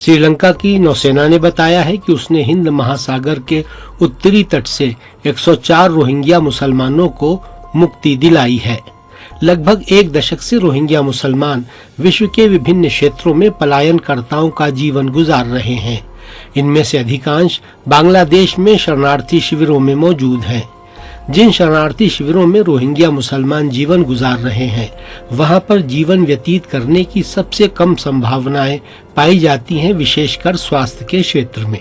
श्रीलंका की नौसेना ने बताया है कि उसने हिंद महासागर के उत्तरी तट से 104 रोहिंग्या मुसलमानों को मुक्ति दिलाई है। लगभग एक दशक से रोहिंग्या मुसलमान विश्व के विभिन्न क्षेत्रों में पलायनकर्ताओं का जीवन गुजार रहे हैं। इनमें से अधिकांश बांग्लादेश में शरणार्थी शिविरों में मौजूद हैं। जिन शरणार्थी शिविरों में रोहिंग्या मुसलमान जीवन गुजार रहे हैं, वहां पर जीवन व्यतीत करने की सबसे कम संभावनाएं पाई जाती हैं, विशेषकर स्वास्थ्य के क्षेत्र में।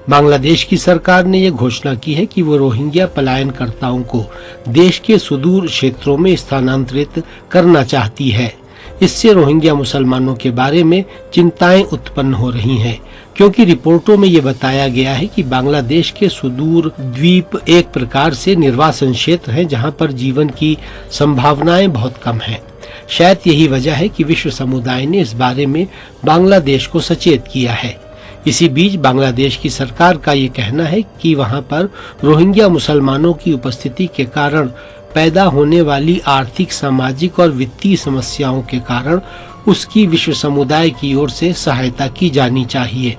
बांग्लादेश की सरकार ने यह घोषणा की है कि वो रोहिंग्या पलायनकर्ताओं को देश के सुदूर क्षेत्रों में स्थानांतरित करना चाहती है। इससे रोहिंग्या मुसलमानों के बारे में चिंताएं उत्पन्न हो रही हैं, क्योंकि रिपोर्टों में ये बताया गया है कि बांग्लादेश के सुदूर द्वीप एक प्रकार से निर्वासन क्षेत्र है, जहां पर जीवन की संभावनाएं बहुत कम हैं। शायद यही वजह है कि विश्व समुदाय ने इस बारे में बांग्लादेश को सचेत किया है। इसी बीच बांग्लादेश की सरकार का ये कहना है कि वहां पर रोहिंग्या मुसलमानों की उपस्थिति के कारण पैदा होने वाली आर्थिक, सामाजिक और वित्तीय समस्याओं के कारण उसकी विश्व समुदाय की ओर से सहायता की जानी चाहिए।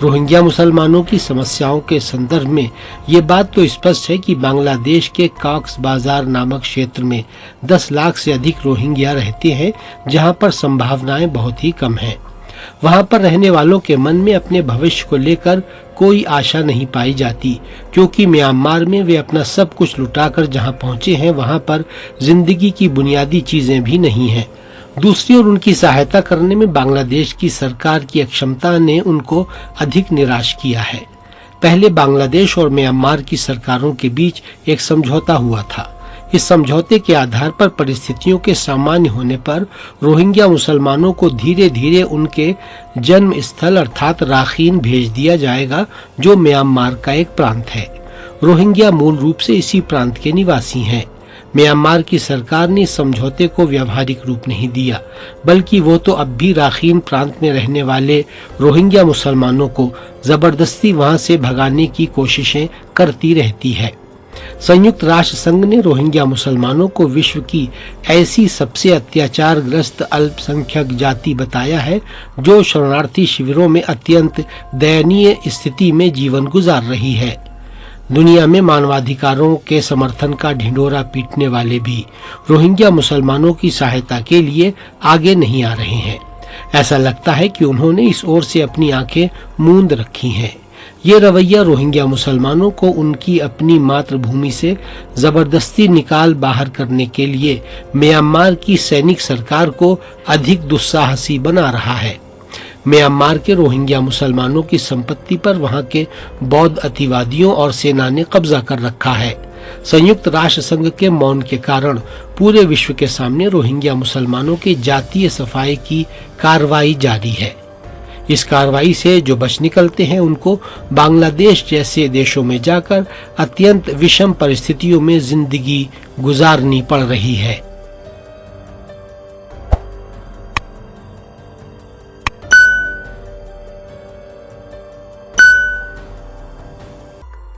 रोहिंग्या मुसलमानों की समस्याओं के संदर्भ में ये बात तो स्पष्ट है कि बांग्लादेश के कॉक्स बाजार नामक क्षेत्र में 10 लाख से अधिक रोहिंग्या रहते हैं, जहां पर संभावनाएं बहुत ही कम हैं। वहां पर रहने वालों के मन में अपने भविष्य को लेकर कोई आशा नहीं पाई जाती, क्योंकि म्यांमार में वे अपना सब कुछ लुटाकर जहां पहुंचे हैं, वहां पर जिंदगी की बुनियादी चीजें भी नहीं हैं। दूसरी ओर उनकी सहायता करने में बांग्लादेश की सरकार की अक्षमता ने उनको अधिक निराश किया है। पहले बांग्लादेश और म्यांमार की सरकारों के बीच एक समझौता हुआ था। इस समझौते के आधार पर परिस्थितियों के सामान्य होने पर रोहिंग्या मुसलमानों को धीरे धीरे उनके जन्म स्थल अर्थात राखीन भेज दिया जाएगा, जो म्यांमार का एक प्रांत है। रोहिंग्या मूल रूप से इसी प्रांत के निवासी हैं। म्यांमार की सरकार ने समझौते को व्यावहारिक रूप नहीं दिया, बल्कि वो तो अब भी राखीन प्रांत में रहने वाले रोहिंग्या मुसलमानों को जबरदस्ती वहां से भगाने की कोशिशें करती रहती है। संयुक्त राष्ट्र संघ ने रोहिंग्या मुसलमानों को विश्व की ऐसी सबसे अत्याचारग्रस्त अल्पसंख्यक जाति बताया है, जो शरणार्थी शिविरों में अत्यंत दयनीय स्थिति में जीवन गुजार रही है। दुनिया में मानवाधिकारों के समर्थन का ढिंढोरा पीटने वाले भी रोहिंग्या मुसलमानों की सहायता के लिए आगे नहीं आ रहे हैं। ऐसा लगता है कि उन्होंने इस ओर से अपनी आंखें मूंद रखी हैं। ये रवैया रोहिंग्या मुसलमानों को उनकी अपनी मातृभूमि से जबरदस्ती निकाल बाहर करने के लिए म्यांमार की सैनिक सरकार को अधिक दुस्साहसी बना रहा है। म्यांमार के रोहिंग्या मुसलमानों की संपत्ति पर वहां के बौद्ध अतिवादियों और सेना ने कब्जा कर रखा है। संयुक्त राष्ट्र संघ के मौन के कारण पूरे विश्व के सामने रोहिंग्या मुसलमानों की जातीय सफाई की कार्रवाई जारी है। इस कार्रवाई से जो बच निकलते हैं, उनको बांग्लादेश जैसे देशों में जाकर अत्यंत विषम परिस्थितियों में जिंदगी गुजारनी पड़ रही है।